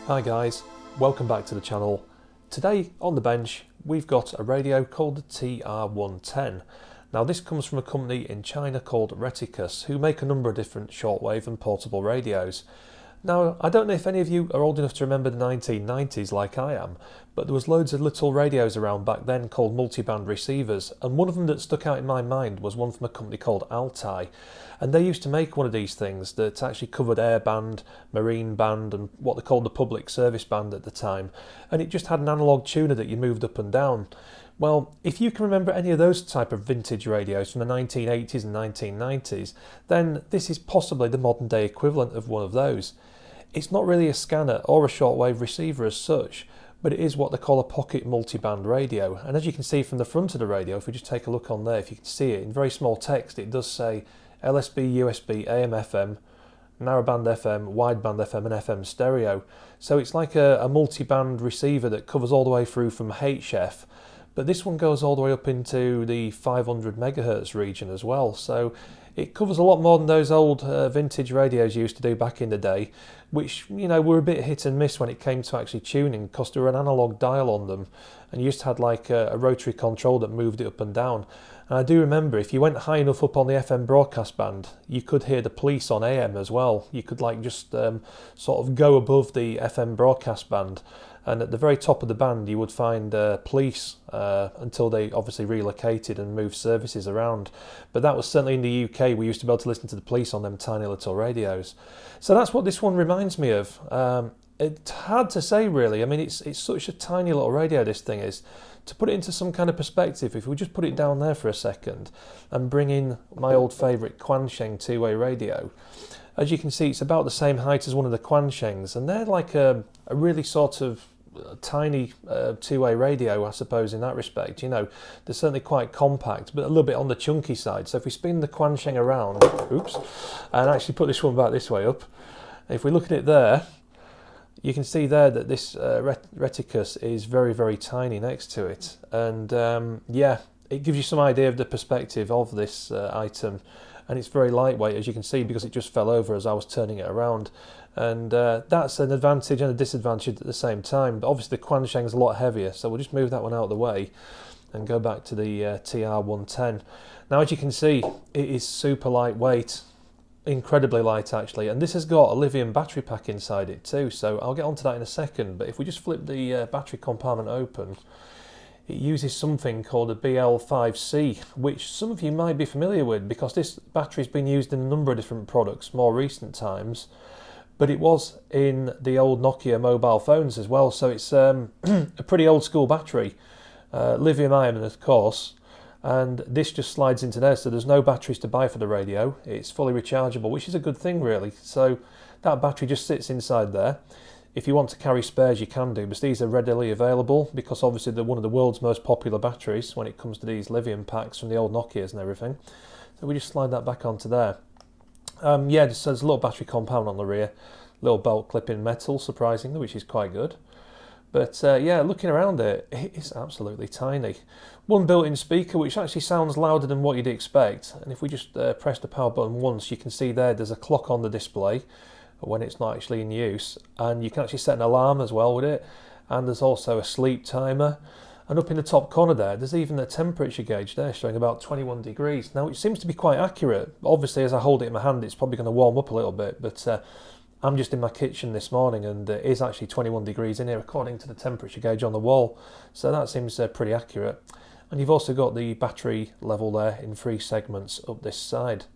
Hi guys, welcome back to the channel. Today on the bench we've got a radio called the TR110. Now this comes from a company in China called Retekess, who make a number of different shortwave and portable radios. Now I don't know if any of you are old enough to remember the 1990s like I am, but there was loads of little radios around back then called multiband receivers, and one of them that stuck out in my mind was one from a company called Altai. And they used to make one of these things that actually covered airband, marine band and what they called the public service band at the time. And it just had an analogue tuner that you moved up and down. Well, if you can remember any of those type of vintage radios from the 1980s and 1990s, then this is possibly the modern day equivalent of one of those. It's not really a scanner or a shortwave receiver as such, but it is what they call a pocket multiband radio. And as you can see from the front of the radio, if we just take a look on there, if you can see it in very small text, it does say LSB, USB, AM, FM, narrowband FM, wideband FM and FM stereo. So it's like a multi-band receiver that covers all the way through from HF, but this one goes all the way up into the 500 megahertz region as well. So it covers a lot more than those old vintage radios used to do back in the day, which, you know, were a bit hit and miss when it came to actually tuning, because there were an analog dial on them and you just had like a rotary control that moved it up and down. And I do remember if you went high enough up on the FM broadcast band, you could hear the police on AM as well. You could like just sort of go above the FM broadcast band, and at the very top of the band you would find police until they obviously relocated and moved services around. But that was certainly in the UK. We used to be able to listen to the police on them tiny little radios. So that's what this one reminds me of. It's hard to say really. I mean, it's such a tiny little radio, this thing is. To put it into some kind of perspective, if we just put it down there for a second and bring in my old favourite Quansheng two-way radio, as you can see it's about the same height as one of the Quanshengs, and they're like a really sort of tiny two-way radio, I suppose, in that respect. You know, they're certainly quite compact, but a little bit on the chunky side. So if we spin the Quansheng around, oops, and actually put this one back this way up, if we look at it there, you can see there that this Retekess is very, very tiny next to it. And yeah, it gives you some idea of the perspective of this item. And it's very lightweight, as you can see, because it just fell over as I was turning it around. And that's an advantage and a disadvantage at the same time. But obviously the Quansheng is a lot heavier, so we'll just move that one out of the way and go back to the TR110. Now, as you can see, it is super lightweight. Incredibly light actually, and this has got a lithium battery pack inside it too, so I'll get onto that in a second. But if we just flip the battery compartment open, it uses something called a BL5C, which some of you might be familiar with because this battery's been used in a number of different products more recent times, but it was in the old Nokia mobile phones as well. So it's a pretty old school battery, lithium ion of course. And this just slides into there, so there's no batteries to buy for the radio. It's fully rechargeable, which is a good thing really. So that battery just sits inside there. If you want to carry spares you can do, but these are readily available because obviously they're one of the world's most popular batteries when it comes to these lithium packs from the old Nokias and everything. So we just slide that back onto there. Yeah, just there's a little battery compound on the rear, little belt clip in metal surprisingly, which is quite good. But yeah, looking around it, it is absolutely tiny. One built-in speaker, which actually sounds louder than what you'd expect. And if we just press the power button once, you can see there's a clock on the display when it's not actually in use. And you can actually set an alarm as well with it. And there's also a sleep timer. And up in the top corner there's even a temperature gauge there showing about 21 degrees. Now, it seems to be quite accurate. Obviously, as I hold it in my hand, it's probably going to warm up a little bit. But I'm just in my kitchen this morning and it is actually 21 degrees in here according to the temperature gauge on the wall. So that seems pretty accurate. And you've also got the battery level there in 3 segments up this side.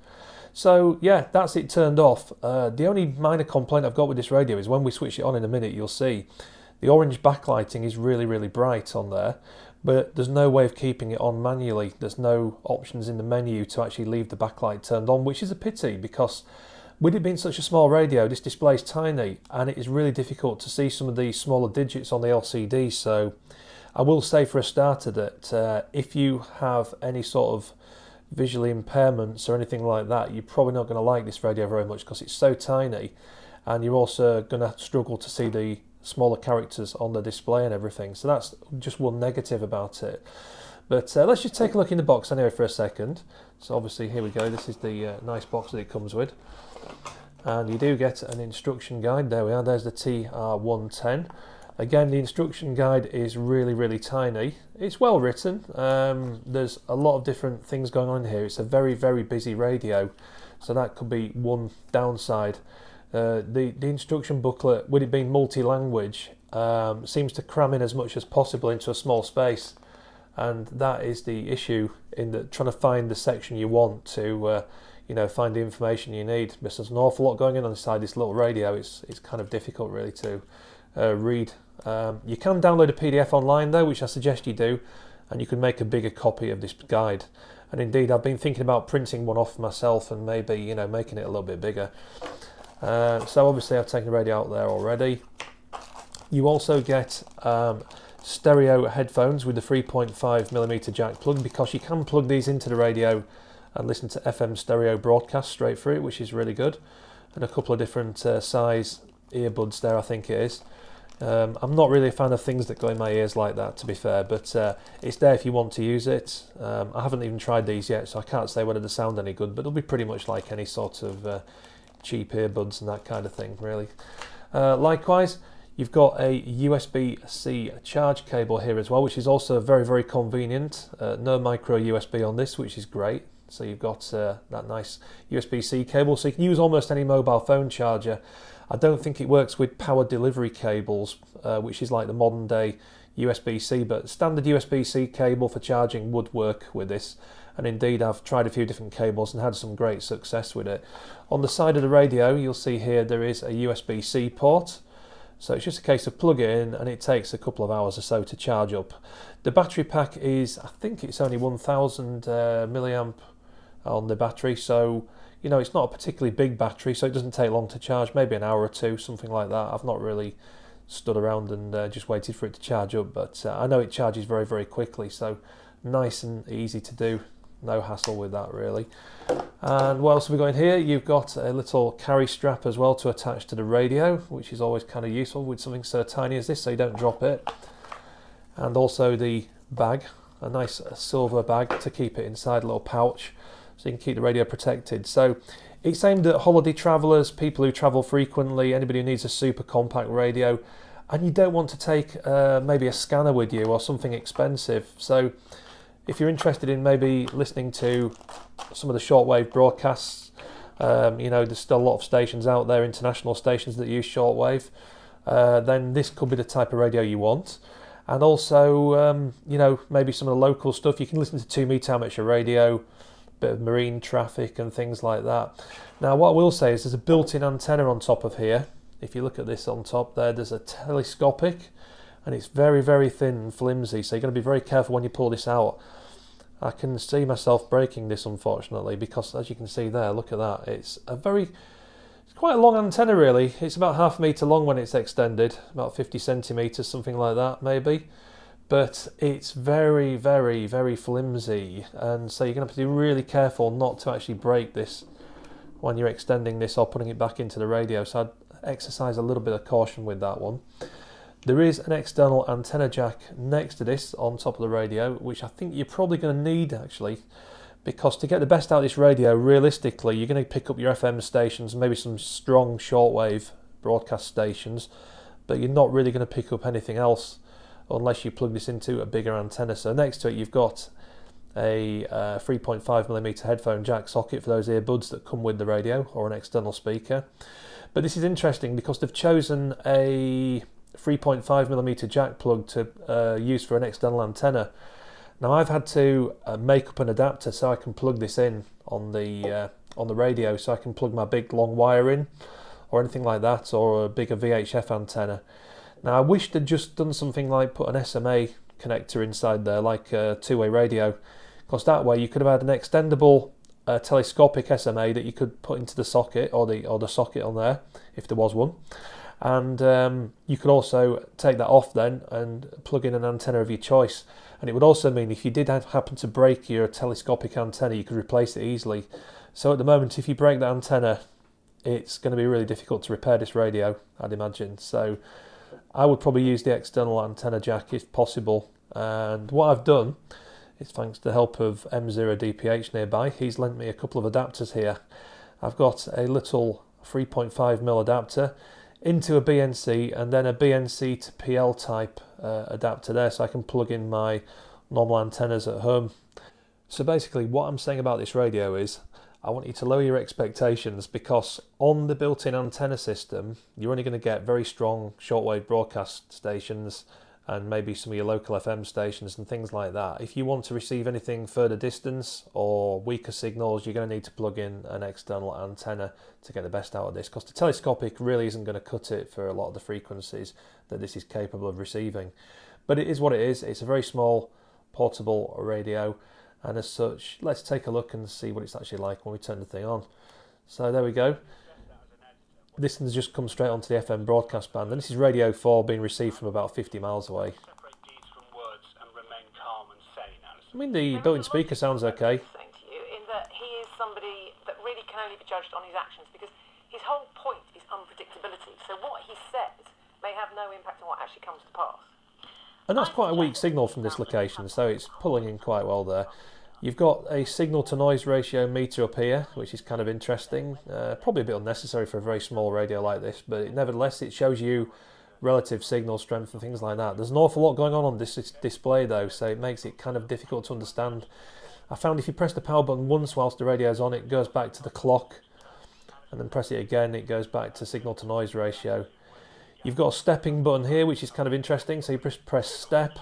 So yeah, that's it turned off. The only minor complaint I've got with this radio is when we switch it on in a minute, you'll see the orange backlighting is really, really bright on there. But there's no way of keeping it on manually. There's no options in the menu to actually leave the backlight turned on, which is a pity because with it being such a small radio, this display is tiny and it is really difficult to see some of the smaller digits on the LCD. So I will say for a starter that if you have any sort of visual impairments or anything like that, you're probably not going to like this radio very much because it's so tiny, and you're also going to struggle to see the smaller characters on the display and everything. So that's just one negative about it. But let's just take a look in the box anyway for a second. So obviously here we go, this is the nice box that it comes with. and you do get an instruction guide. There we are, there's the TR110. Again, the instruction guide is really tiny. It's well written. There's a lot of different things going on here. It's a very busy radio, so that could be one downside. The instruction booklet, with it being multi-language, seems to cram in as much as possible into a small space, and that is the issue in trying to find the section you want to find the information you need. Because there's an awful lot going on inside this little radio. It's kind of difficult really to read. You can download a PDF online though, which I suggest you do, and you can make a bigger copy of this guide. And indeed, I've been thinking about printing one off myself and maybe making it a little bit bigger. So obviously I've taken the radio out there already. You also get stereo headphones with the 3.5mm jack plug, because you can plug these into the radio and listen to FM stereo broadcast straight through it, which is really good. And a couple of different size earbuds there, I think it is. I'm not really a fan of things that go in my ears like that, to be fair, but it's there if you want to use it. I haven't even tried these yet, so I can't say whether they sound any good, but they'll be pretty much like any sort of cheap earbuds and that kind of thing, really. Likewise, you've got a USB-C charge cable here as well, which is also very convenient. No micro USB on this, which is great. So you've got that nice USB-C cable, so you can use almost any mobile phone charger. I don't think it works with power delivery cables, which is like the modern day USB-C, but standard USB-C cable for charging would work with this. And indeed, I've tried a few different cables and had some great success with it. On the side of the radio, you'll see here there is a USB-C port. So it's just a case of plug it in, and it takes a couple of hours or so to charge up. The battery pack is, I think it's only 1000 milliamp on the battery, so it's not a particularly big battery, so it doesn't take long to charge, maybe an hour or two, something like that. I've not really stood around and just waited for it to charge up, but I know it charges very quickly, so nice and easy to do, no hassle with that really. And what else have we got in here? You've got a little carry strap as well to attach to the radio, which is always kind of useful with something so tiny as this, so you don't drop it. And also the bag, a nice silver bag to keep it inside, a little pouch, so you can keep the radio protected. So it's aimed at holiday travellers, people who travel frequently, anybody who needs a super compact radio, and you don't want to take maybe a scanner with you or something expensive. So if you're interested in maybe listening to some of the shortwave broadcasts, there's still a lot of stations out there, international stations that use shortwave, then this could be the type of radio you want. And also, maybe some of the local stuff. You can listen to 2 metre amateur radio, bit of marine traffic and things like that. Now, what I will say is there's a built-in antenna on top of here. If you look at this on top there's a telescopic, and it's very thin and flimsy, so you're going to be very careful when you pull this out. I can see myself breaking this, unfortunately, because as you can see there, look at that, it's quite a long antenna really. It's about ½ metre long when it's extended, about 50 centimetres, something like that maybe. But it's very flimsy, and so you're going to have to be really careful not to actually break this when you're extending this or putting it back into the radio, so I'd exercise a little bit of caution with that one. There is an external antenna jack next to this on top of the radio, which I think you're probably going to need actually, because to get the best out of this radio, realistically, you're going to pick up your FM stations, maybe some strong shortwave broadcast stations, but you're not really going to pick up anything else unless you plug this into a bigger antenna. So next to it you've got a 3.5mm headphone jack socket for those earbuds that come with the radio, or an external speaker. But this is interesting because they've chosen a 3.5mm jack plug to use for an external antenna. Now I've had to make up an adapter so I can plug this in on the radio, so I can plug my big long wire in or anything like that, or a bigger VHF antenna. Now I wish they'd just done something like put an SMA connector inside there, like a two-way radio, because that way you could have had an extendable telescopic SMA that you could put into the socket, or the socket on there if there was one, and you could also take that off then and plug in an antenna of your choice. And it would also mean if you did happen to break your telescopic antenna, you could replace it easily. So at the moment, if you break that antenna, it's going to be really difficult to repair this radio, I'd imagine. So I would probably use the external antenna jack if possible. And what I've done is, thanks to the help of M0DPH nearby, he's lent me a couple of adapters here. I've got a little 3.5mm adapter into a BNC, and then a BNC to PL type adapter there, so I can plug in my normal antennas at home. So basically what I'm saying about this radio is I want you to lower your expectations, because on the built-in antenna system you're only going to get very strong shortwave broadcast stations and maybe some of your local FM stations and things like that. If you want to receive anything further distance or weaker signals, you're going to need to plug in an external antenna to get the best out of this, because the telescopic really isn't going to cut it for a lot of the frequencies that this is capable of receiving. But it is what it is. It's a very small portable radio, and as such, let's take a look and see what it's actually like when we turn the thing on. So there we go. This has just come straight onto the FM broadcast band, and this is radio 4 being received from about 50 miles away. I mean, the built-in speaker sounds okay. In that he is somebody that really can only be judged on his actions, because his whole point is unpredictability. So what he says may have no impact on what actually comes to pass. And that's quite a weak signal from this location, so it's pulling in quite well there. You've got a signal to noise ratio meter up here, which is kind of interesting. Probably a bit unnecessary for a very small radio like this, but nevertheless it shows you relative signal strength and things like that. There's an awful lot going on this display though, so it makes it kind of difficult to understand. I found if you press the power button once whilst the radio's on, it goes back to the clock, and then press it again, it goes back to signal to noise ratio. You've got a stepping button here, which is kind of interesting. So you press step,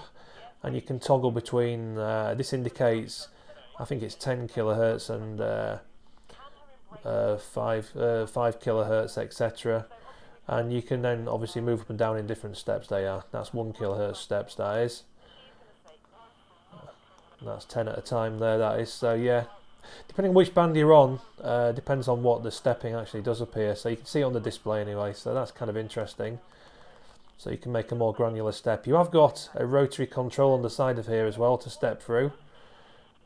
and you can toggle between, this indicates, I think it's 10 kilohertz and 5 kilohertz, etc. And you can then obviously move up and down in different steps. That's 1 kilohertz steps, that is. And that's 10 at a time there, that is. So yeah, depending on which band you're on, depends on what the stepping actually does appear. So you can see it on the display anyway, so that's kind of interesting. So you can make a more granular step. You have got a rotary control on the side of here as well to step through,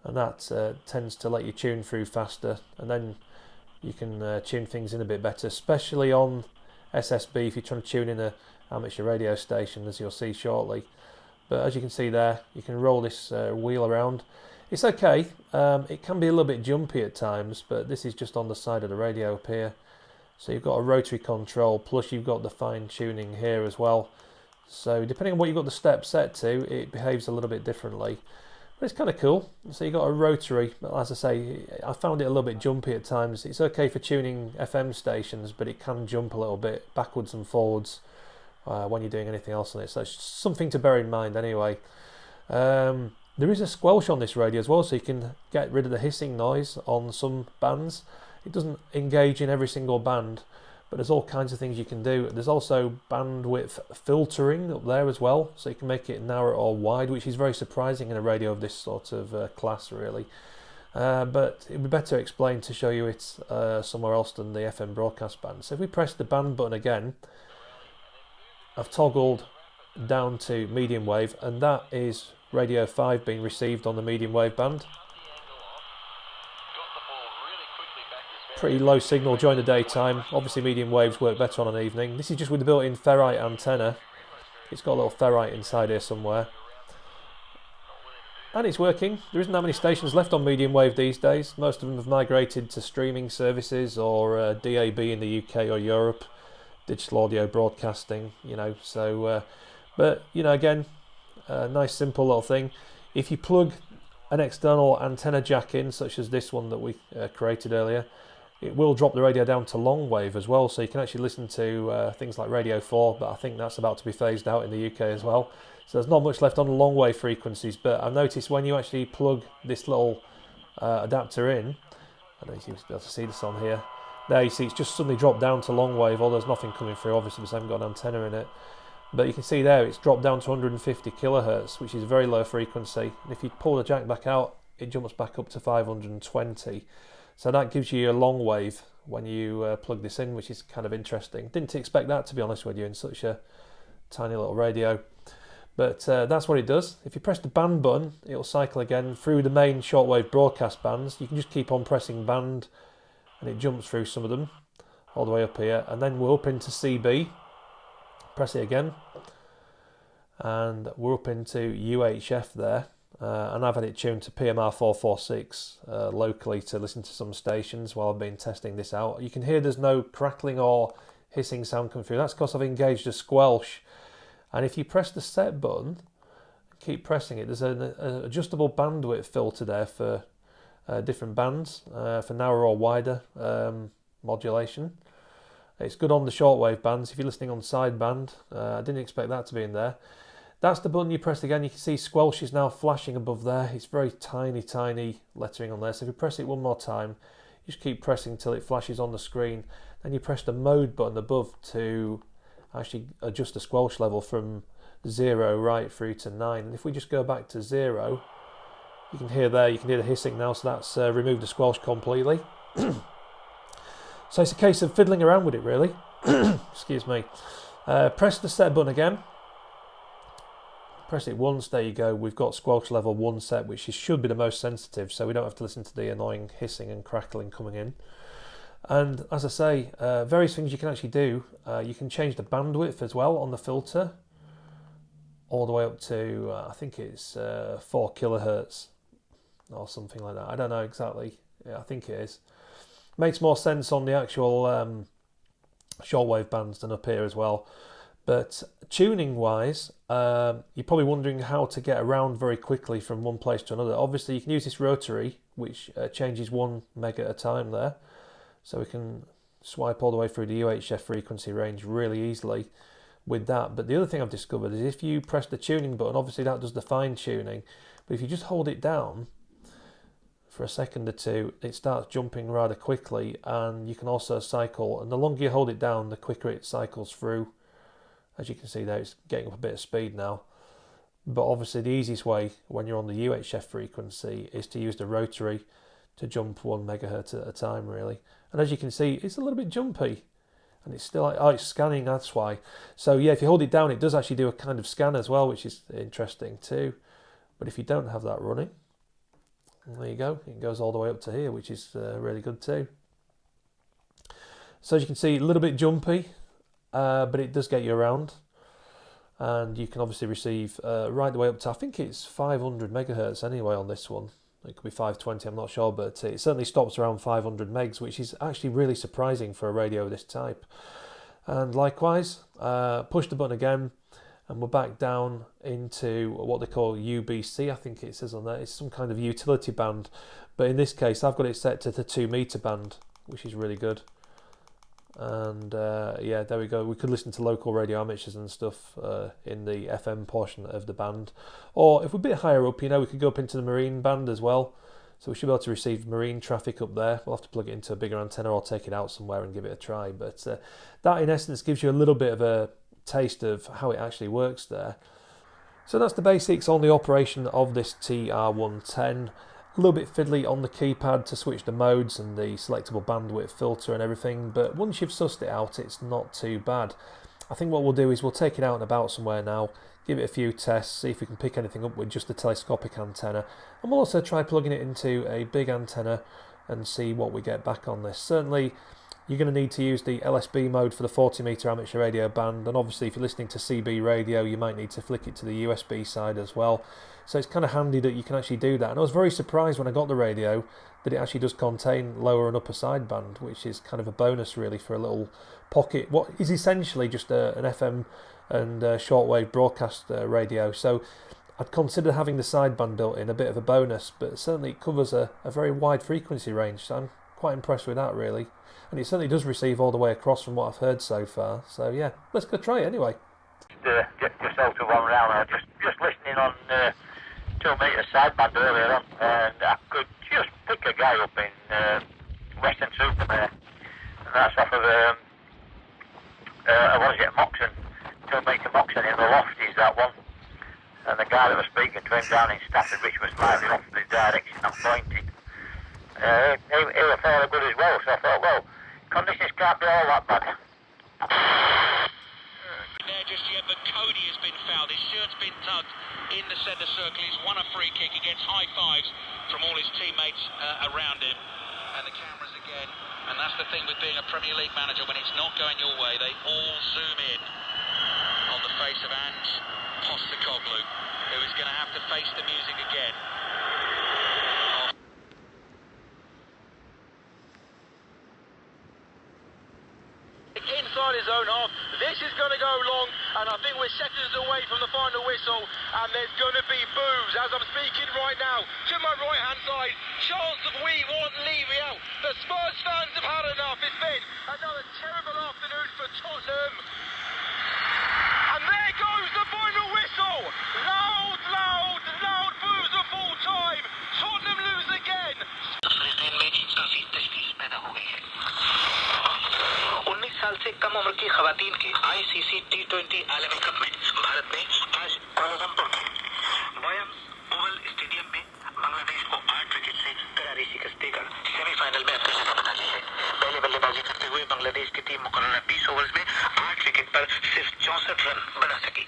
and that tends to let you tune through faster, and then you can tune things in a bit better, especially on SSB if you're trying to tune in a amateur radio station, as you'll see shortly. But as you can see there, you can roll this wheel around. It's okay. It can be a little bit jumpy at times, but this is just on the side of the radio up here. So you've got a rotary control, plus you've got the fine tuning here as well. So depending on what you've got the step set to, it behaves a little bit differently. But it's kind of cool. So you've got a rotary, but as I say, I found it a little bit jumpy at times. It's okay for tuning FM stations, but it can jump a little bit backwards and forwards when you're doing anything else on it. So it's something to bear in mind anyway. There is a squelch on this radio as well, so you can get rid of the hissing noise on some bands. It doesn't engage in every single band, but there's all kinds of things you can do. There's also bandwidth filtering up there as well, so you can make it narrow or wide, which is very surprising in a radio of this sort of class, really. But it would be better explained to show you it somewhere else than the FM broadcast band. So if we press the band button again, I've toggled down to medium wave, and that is radio 5 being received on the medium wave band. Pretty low signal during the daytime. Obviously medium waves work better on an evening. This is just with the built-in ferrite antenna. It's got a little ferrite inside here somewhere. And it's working. There isn't that many stations left on medium wave these days. Most of them have migrated to streaming services or DAB in the UK or Europe. Digital audio broadcasting, you know. So, but, you know, again, nice simple little thing. If you plug an external antenna jack in, such as this one that we created earlier, it will drop the radio down to long wave as well, so you can actually listen to things like Radio 4, but I think that's about to be phased out in the UK as well. So there's not much left on the long wave frequencies, but I've noticed when you actually plug this little adapter in, I don't know if you'll be able to see this on here, there you see it's just suddenly dropped down to long wave, although there's nothing coming through obviously because I haven't got an antenna in it. But you can see there it's dropped down to 150 kilohertz, which is a very low frequency. And if you pull the jack back out, it jumps back up to 520. So that gives you a long wave when you plug this in, which is kind of interesting. Didn't expect that, to be honest with you, in such a tiny little radio. But that's what it does. If you press the band button, it'll cycle again through the main shortwave broadcast bands. You can just keep on pressing band, and it jumps through some of them all the way up here. And then we're up into CB. Press it again, and we're up into UHF there, and I've had it tuned to PMR 446 locally to listen to some stations while I've been testing this out. You can hear there's no crackling or hissing sound come through. That's because I've engaged a squelch, and if you press the set button, keep pressing it, there's an adjustable bandwidth filter there for different bands, for narrower or wider modulation. It's good on the shortwave bands. If you're listening on sideband, I didn't expect that to be in there. That's the button you press again. You can see squelch is now flashing above there. It's very tiny lettering on there. So if you press it one more time, you just keep pressing until it flashes on the screen. Then you press the mode button above to actually adjust the squelch level from 0 right through to 9. And if we just go back to 0, you can hear there, you can hear the hissing now, so that's removed the squelch completely. So it's a case of fiddling around with it, really. Excuse me. Press the set button again. Press it once, there you go. We've got squelch level 1 set, which should be the most sensitive, so we don't have to listen to the annoying hissing and crackling coming in. And as I say, various things you can actually do. You can change the bandwidth as well on the filter, all the way up to, I think it's 4 kilohertz or something like that. I don't know exactly. Yeah, I think it is. Makes more sense on the actual shortwave bands than up here as well. But tuning wise, you're probably wondering how to get around very quickly from one place to another. Obviously you can use this rotary, which changes 1 meg at a time there. So we can swipe all the way through the UHF frequency range really easily with that. But the other thing I've discovered is if you press the tuning button, obviously that does the fine tuning, but if you just hold it down for a second or two, it starts jumping rather quickly, and you can also cycle, and the longer you hold it down, the quicker it cycles through. As you can see there, it's getting up a bit of speed now. But obviously the easiest way when you're on the UHF frequency is to use the rotary to jump 1 megahertz at a time, really. And as you can see, it's a little bit jumpy. And it's still, oh, it's scanning, that's why. So yeah, if you hold it down, it does actually do a kind of scan as well, which is interesting too. But if you don't have that running, there you go, it goes all the way up to here, which is really good too. So as you can see, a little bit jumpy, but it does get you around. And you can obviously receive right the way up to, I think it's 500 megahertz anyway on this one. It could be 520, I'm not sure, but it certainly stops around 500 megs, which is actually really surprising for a radio of this type. And likewise, push the button again, and we're back down into what they call UBC, I think it says on there. It's some kind of utility band, but in this case, I've got it set to the 2 meter band, which is really good. And yeah, there we go. We could listen to local radio amateurs and stuff in the FM portion of the band. Or if we're a bit higher up, you know, we could go up into the marine band as well. So we should be able to receive marine traffic up there. We'll have to plug it into a bigger antenna or take it out somewhere and give it a try. But that in essence gives you a little bit of a taste of how it actually works there. So that's the basics on the operation of this TR110. A little bit fiddly on the keypad to switch the modes and the selectable bandwidth filter and everything, but once you've sussed it out, it's not too bad. I think what we'll do is we'll take it out and about somewhere now, give it a few tests, see if we can pick anything up with just the telescopic antenna, and we'll also try plugging it into a big antenna and see what we get back on this. Certainly you're going to need to use the LSB mode for the 40 meter amateur radio band, and obviously if you're listening to CB radio you might need to flick it to the USB side as well. So it's kind of handy that you can actually do that. And I was very surprised when I got the radio that it actually does contain lower and upper sideband, which is kind of a bonus really for a little pocket, what is essentially just an FM and shortwave broadcast radio. So I'd consider having the sideband built in a bit of a bonus, but certainly it covers a very wide frequency range, so I'm quite impressed with that really. And it certainly does receive all the way across from what I've heard so far. So yeah, let's go try it anyway. Just out of one round, I was just listening on 2 meter sideband earlier on, and I could just pick a guy up in Western Supermare, and that's off of what is it, Moxon, 2 meter Moxon in the loft is that one, and the guy that was speaking to him down in Stafford, which was slightly off the direction I'm pointing, he was fairly good as well, so I thought, well, conditions can't be all that bad. There just yet, but Cody has been fouled. His shirt's been tugged in the centre circle. He's won a free kick. He gets high fives from all his teammates around him. And the cameras again. And that's the thing with being a Premier League manager. When it's not going your way, they all zoom in on the face of Ant Postecoglou. who is going to have to face the music again. Inside his own half, this is going to go long, and I think we're seconds away from the final whistle, and there's going to be boos as I'm speaking right now. To my right hand side, chance of we want Levy out. The Spurs fans have had enough. It's been another terrible afternoon for Tottenham. And there goes the final whistle. Loud, loud, loud boos of full time. Tottenham lose again. 19 साल से कम उम्र की खवातीन के ICC टी20 आलमी cup में भारत ने आज कोलंबो में बयाम ओवल स्टेडियम में बांग्लादेश को 8 विकेट से करारी शिकस्त देकर सेमीफाइनल में अपनी जगह बना ली है। पहले बल्लेबाजी करते हुए बांग्लादेश की टीम मुकर्रर 20 ओवर्स में 8 विकेट पर सिर्फ 64 रन बना सकी।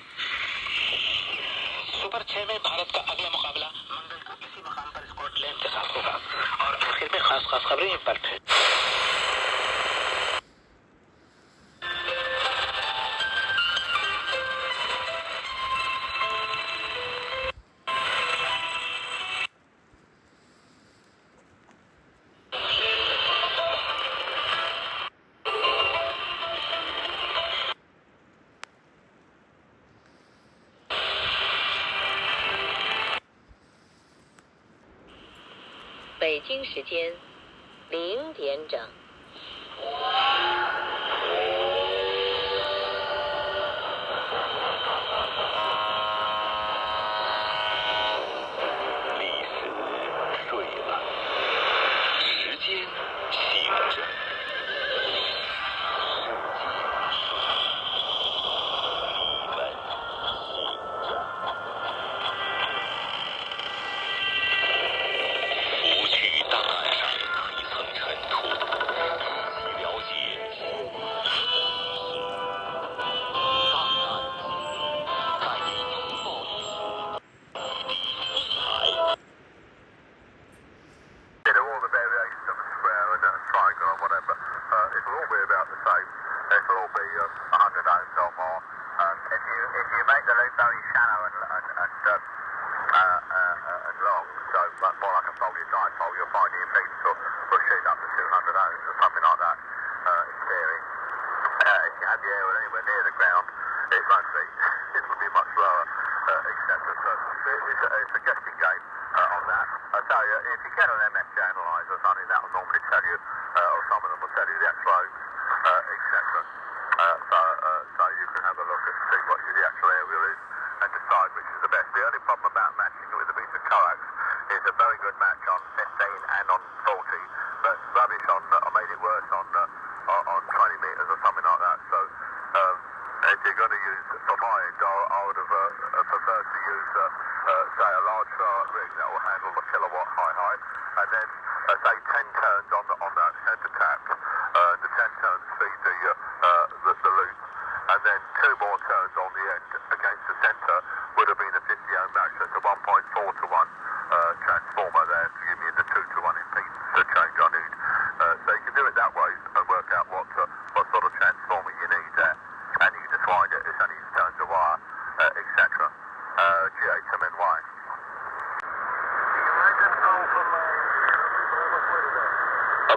सुपर 6 में भारत का अगला मुकाबला मंगल को इसी मुकाम पर स्कॉटलैंड के साथ होगा। और आखिर में खास खबरें impact है।北京时间0点整。历史睡了，时间醒着。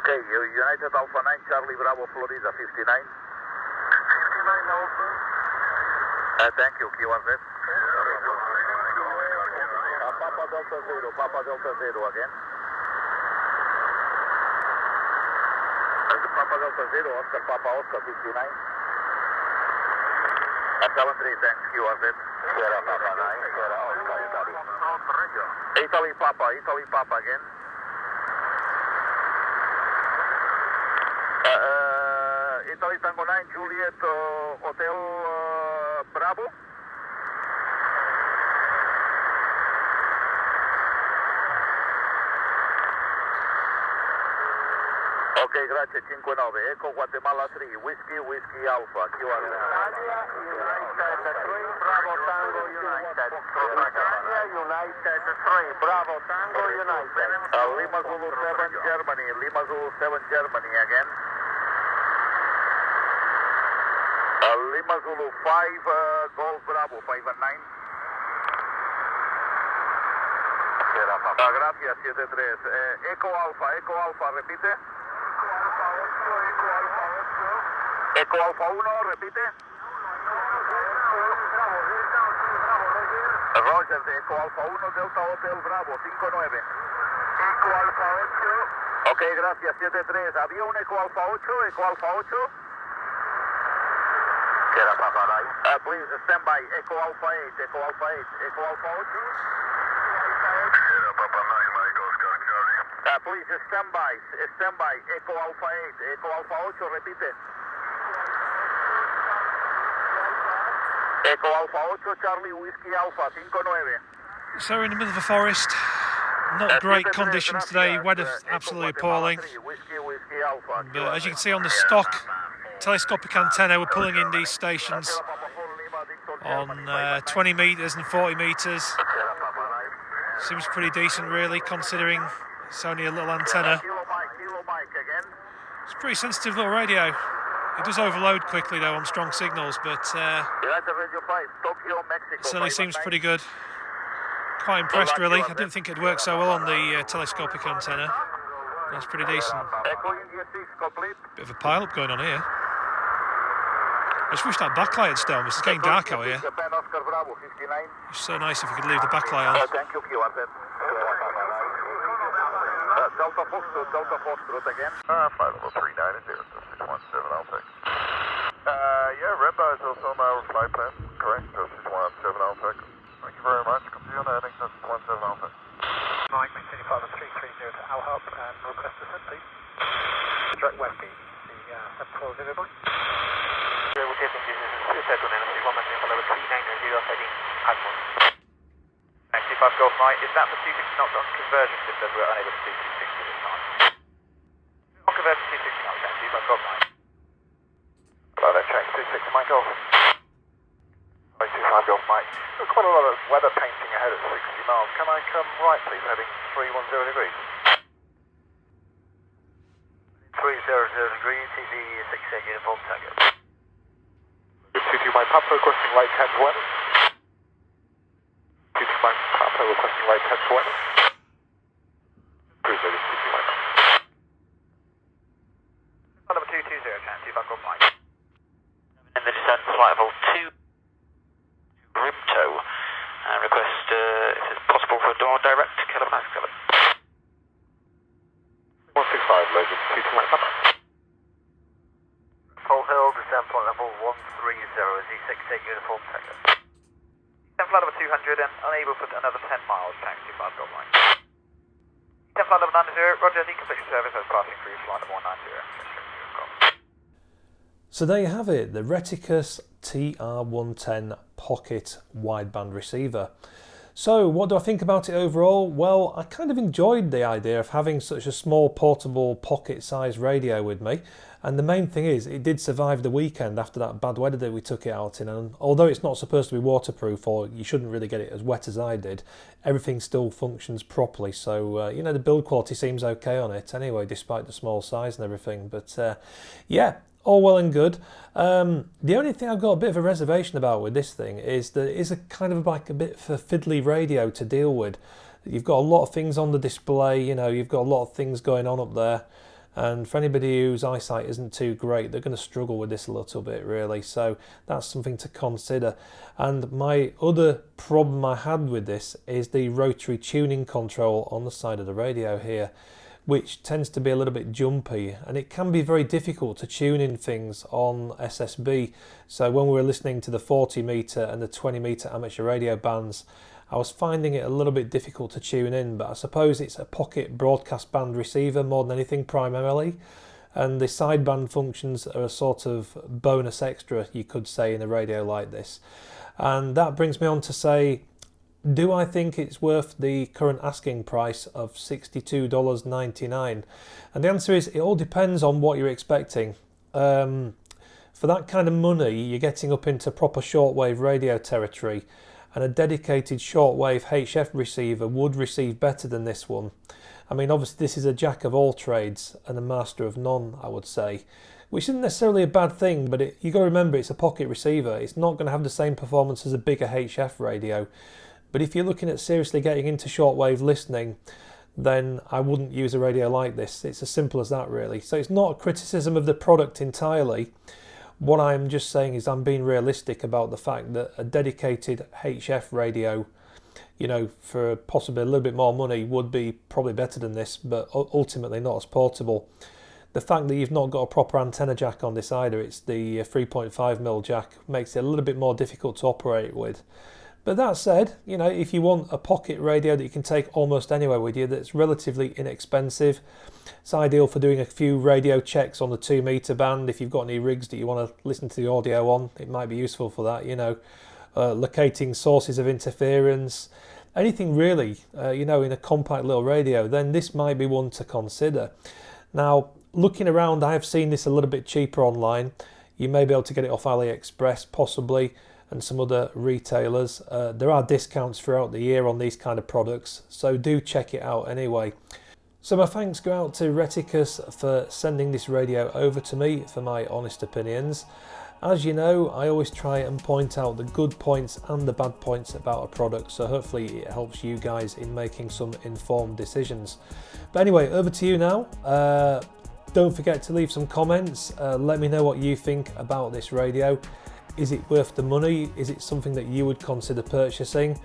Okay, United Alpha 9, Charlie Bravo, Florida, 59. 59 Alpha. Thank you, QRZ. Papa Delta 0, Papa Delta 0 again. Papa Delta 0, Oscar Papa Oscar, 59. 73, thanks, QRZ. Sierra Papa 9, Sierra Oscar, Italy Papa again. Italy Tango 9, Juliet Hotel Bravo. Ok, grazie, 59. Echo Guatemala 3, Whiskey Alpha, QR. United 3, Bravo Tango United. United 3, Bravo Tango United. Lima Zulu 7, Germany. Lima Zulu 7, Germany again. Lima Zulu 5, Golf Bravo, 5 and 9. Gracias, 73. Eco Alfa, repite. Eco Alfa 1, repite. Roger, de Eco Alfa 1, Delta Hotel Bravo, 59. Eco Alfa 8. Ok, gracias, 73. Había un Eco Alfa 8, Eco Alfa 8. Please stand by, Eco Alpha 8, Eco Alpha 8, Eco Alpha 8. Please stand by, Eco Alpha 8, Eco Alpha 8, repite. Eco Alpha 8, Charlie Whiskey Alpha, 59. So we're in the middle of the forest, not great conditions today, weather's absolutely appalling. But as you can see on the stock telescopic antenna, we're pulling in these stations on 20 metres and 40 metres. Seems pretty decent really, considering it's only a little antenna. It's a pretty sensitive little radio. It does overload quickly though on strong signals, but it certainly seems pretty good. Quite impressed really. I didn't think it'd work so well on the telescopic antenna. That's pretty decent. Bit of a pile-up going on here. I just wish that backlight had stayed on. It's getting dark out here. It's so nice if you could leave the backlight on. Delta Foxtrot again. Flight level 39 and 0617, I'll take. Yeah, red bar is also on our flight plan. Correct, 0617, I'll take. Thank you very much. Come to your landing, 0617, I'll take. Mike, maintaining flight level 330 to Al Hub and request descent, please. Direct west beam, the 74 Vivid Mike. Yeah, we'll take engines in Central Nancy, 1 maintaining flight level 3990, heading Admiral. 95 Golf Mike, is that for 260 knots on conversion? Just as we're unable to do 260 this time. On conversion 260 knots, 95 Golf Mike. Hello there, check 260 Mike Golf. 25 Golf Mike. There's quite a lot of weather painting ahead at 60 miles. Can I come right, please, heading 310 degrees? 300 degrees, TV 68 uniform target. 22 Mike Papa requesting right 10 to weather. 22 Mike Papa requesting right 10 to weather. Cruise ready, 22 Mike Papa. Flight level 220, chance 25 Golf Mike. And the descent flight level 2 Rimto. Request if it's possible for a door direct to Kilo Max 7. 165 Logan, 22 Mike Papa. Full Hill, descent flight level 130, Z68 uniform target. Descent flight level 200 and unable for another 10 miles, tank 25 Golf Mike. Descent flight level 90, roger, deconfliction service as passing through flight level 190. So there you have it, the Retekess TR110 pocket wideband receiver. So what do I think about it overall? Well, I kind of enjoyed the idea of having such a small portable pocket-sized radio with me. And the main thing is, it did survive the weekend after that bad weather that we took it out in. And although it's not supposed to be waterproof, or you shouldn't really get it as wet as I did, everything still functions properly. So, you know, the build quality seems okay on it anyway, despite the small size and everything. But yeah, all well and good. The only thing I've got a bit of a reservation about with this thing is that it is a kind of like a bit of a fiddly radio to deal with. You've got a lot of things on the display, you know, you've got a lot of things going on up there. And for anybody whose eyesight isn't too great, they're going to struggle with this a little bit really. So that's something to consider. And my other problem I had with this is the rotary tuning control on the side of the radio here, which tends to be a little bit jumpy, and it can be very difficult to tune in things on SSB. So when we were listening to the 40 metre and the 20 metre amateur radio bands, I was finding it a little bit difficult to tune in, but I suppose it's a pocket broadcast band receiver more than anything primarily, and the sideband functions are a sort of bonus extra, you could say, in a radio like this. And that brings me on to say, do I think it's worth the current asking price of $62.99? And the answer is, it all depends on what you're expecting. For that kind of money, you're getting up into proper shortwave radio territory, and a dedicated shortwave HF receiver would receive better than this one. I mean, obviously this is a jack of all trades and a master of none, I would say, which isn't necessarily a bad thing, but you've got to remember it's a pocket receiver. It's not going to have the same performance as a bigger HF radio, But if you're looking at seriously getting into shortwave listening, then I wouldn't use a radio like this. It's as simple as that, really. So it's not a criticism of the product entirely. What I'm just saying is I'm being realistic about the fact that a dedicated HF radio, you know, for possibly a little bit more money would be probably better than this, but ultimately not as portable. The fact that you've not got a proper antenna jack on this either, it's the 3.5mm jack, makes it a little bit more difficult to operate with. But that said, you know, if you want a pocket radio that you can take almost anywhere with you, that's relatively inexpensive, it's ideal for doing a few radio checks on the 2-meter band. If you've got any rigs that you want to listen to the audio on, it might be useful for that, you know. Locating sources of interference, anything really, you know, in a compact little radio, then this might be one to consider. Now, looking around, I have seen this a little bit cheaper online. You may be able to get it off Aliexpress, possibly, and some other retailers. There are discounts throughout the year on these kind of products, so do check it out anyway. So my thanks go out to Retekess for sending this radio over to me for my honest opinions. As you know, I always try and point out the good points and the bad points about a product, so hopefully it helps you guys in making some informed decisions. But anyway, over to you now. Don't forget to leave some comments. Let me know what you think about this radio. Is it worth the money? Is it something that you would consider purchasing?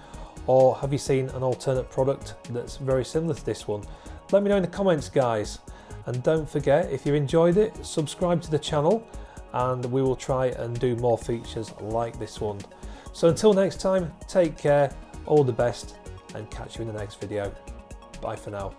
Or have you seen an alternate product that's very similar to this one? Let me know in the comments, guys. And don't forget, if you enjoyed it, subscribe to the channel and we will try and do more features like this one. So until next time, take care, all the best, and catch you in the next video. Bye for now.